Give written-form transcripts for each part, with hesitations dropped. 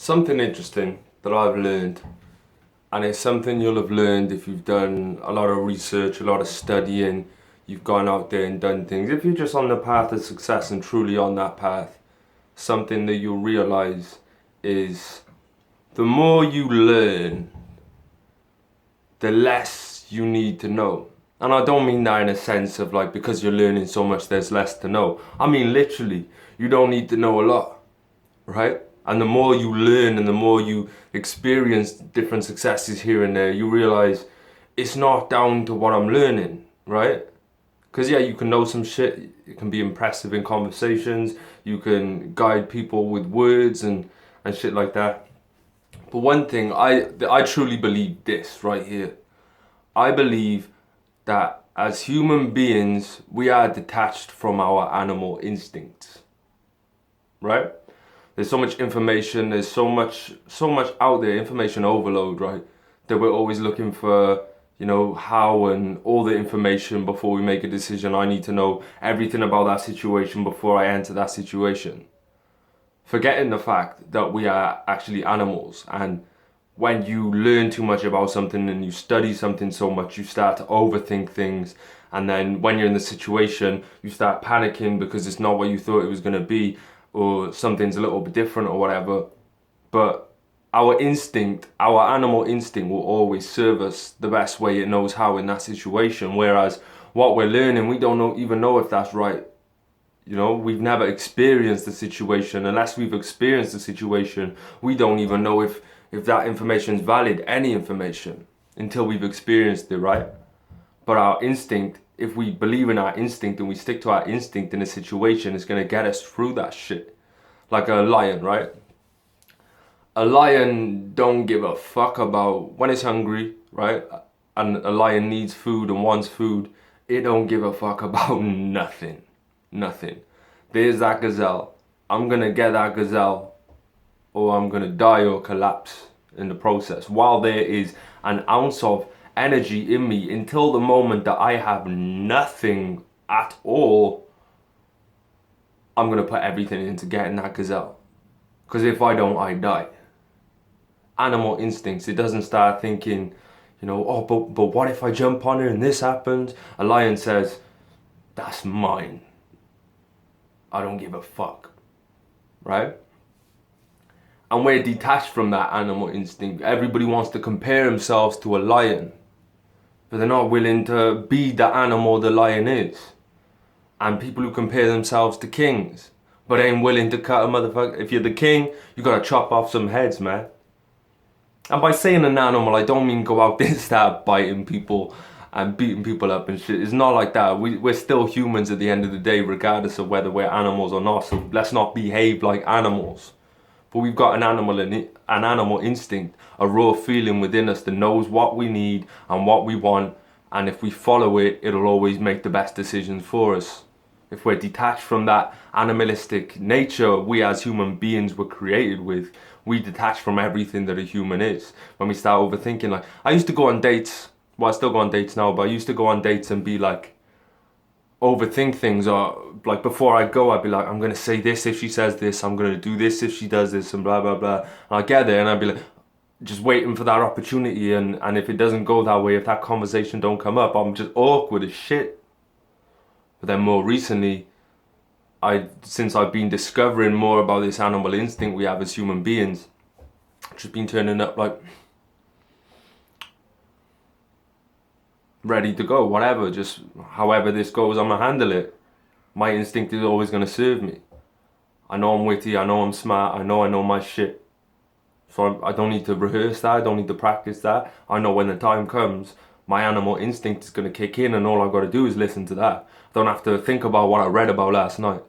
Something interesting that I've learned, and it's something you'll have learned if you've done a lot of research, a lot of studying, you've gone out there and done things. If you're just on the path of success and truly on that path, something that you'll realize is the more you learn, the less you need to know. And I don't mean that in a sense of like because you're learning so much there's less to know. I mean literally, you don't need to know a lot, right? And the more you learn and the more you experience different successes here and there, you realize it's not down to what I'm learning, right? Because yeah, you can know some shit, it can be impressive in conversations, you can guide people with words and shit like that. But one thing, I truly believe this right here. I believe that as human beings, we are detached from our animal instincts, right? There's so much information, there's so much out there, information overload, right? That we're always looking for, how and all the information before we make a decision. I need to know everything about that situation before I enter that situation. Forgetting the fact that we are actually animals, and when you learn too much about something and you study something so much, you start to overthink things, and then when you're in the situation, you start panicking because it's not what you thought it was going to be, or something's a little bit different or whatever. But our instinct, our animal instinct, will always serve us the best way it knows how in that situation. Whereas what we're learning, we don't even know if that's right. We've never experienced the situation. Unless we've experienced the situation, we don't even know if that information is valid, any information, until we've experienced it, right? But our instinct, if we believe in our instinct and we stick to our instinct in a situation, it's gonna get us through that shit. Like a lion, right? A lion don't give a fuck about when it's hungry, right? And a lion needs food and wants food. It don't give a fuck about nothing. Nothing. There's that gazelle. I'm gonna get that gazelle or I'm gonna die or collapse in the process. While there is an ounce of energy in me until the moment that I have nothing at all, I'm gonna put everything into getting that gazelle. Because if I don't, I die. Animal instincts, it doesn't start thinking, but what if I jump on her and this happens? A lion says, that's mine. I don't give a fuck, right? And we're detached from that animal instinct. Everybody wants to compare themselves to a lion, but they're not willing to be the animal the lion is. And people who compare themselves to kings, but ain't willing to cut a motherfucker. If you're the king, you gotta chop off some heads, man. And by saying an animal, I don't mean go out there and start biting people and beating people up and shit. It's not like that. We're still humans at the end of the day, regardless of whether we're animals or not. So let's not behave like animals. But we've got an animal instinct, a raw feeling within us that knows what we need and what we want. And if we follow it, it'll always make the best decisions for us. If we're detached from that animalistic nature we as human beings were created with, we detach from everything that a human is. When we start overthinking, like, I used to go on dates, well, I still go on dates now, but I used to go on dates and be like, overthink things, or like before I go, I'd be like, I'm gonna say this if she says this, I'm gonna do this if she does this, and blah, blah, blah. And I get there and I'd be like, just waiting for that opportunity, and if it doesn't go that way, if that conversation don't come up, I'm just awkward as shit. But then more recently, since I've been discovering more about this animal instinct we have as human beings, just been turning up like ready to go, whatever, just however this goes, I'm gonna handle it. My instinct is always gonna serve me. I know I'm witty, I know I'm smart, I know my shit. So I don't need to rehearse that, I don't need to practice that. I know when the time comes, my animal instinct is gonna kick in and all I gotta do is listen to that. I don't have to think about what I read about last night.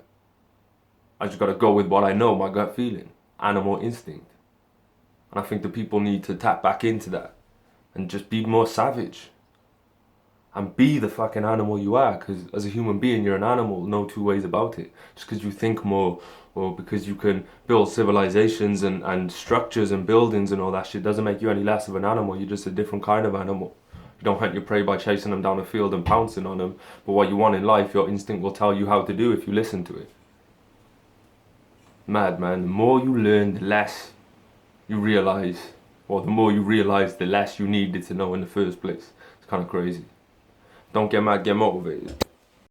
I just gotta go with what I know, my gut feeling, animal instinct. And I think the people need to tap back into that and just be more savage. And be the fucking animal you are, because as a human being, you're an animal, no two ways about it. Just because you think more, or because you can build civilizations and structures and buildings and all that shit, doesn't make you any less of an animal. You're just a different kind of animal. You don't hunt your prey by chasing them down a field and pouncing on them. But what you want in life, your instinct will tell you how to do if you listen to it. Mad, man. The more you learn, the less you realise, or the more you realise, the less you needed to know in the first place. It's kind of crazy. Don't get mad, get motivated.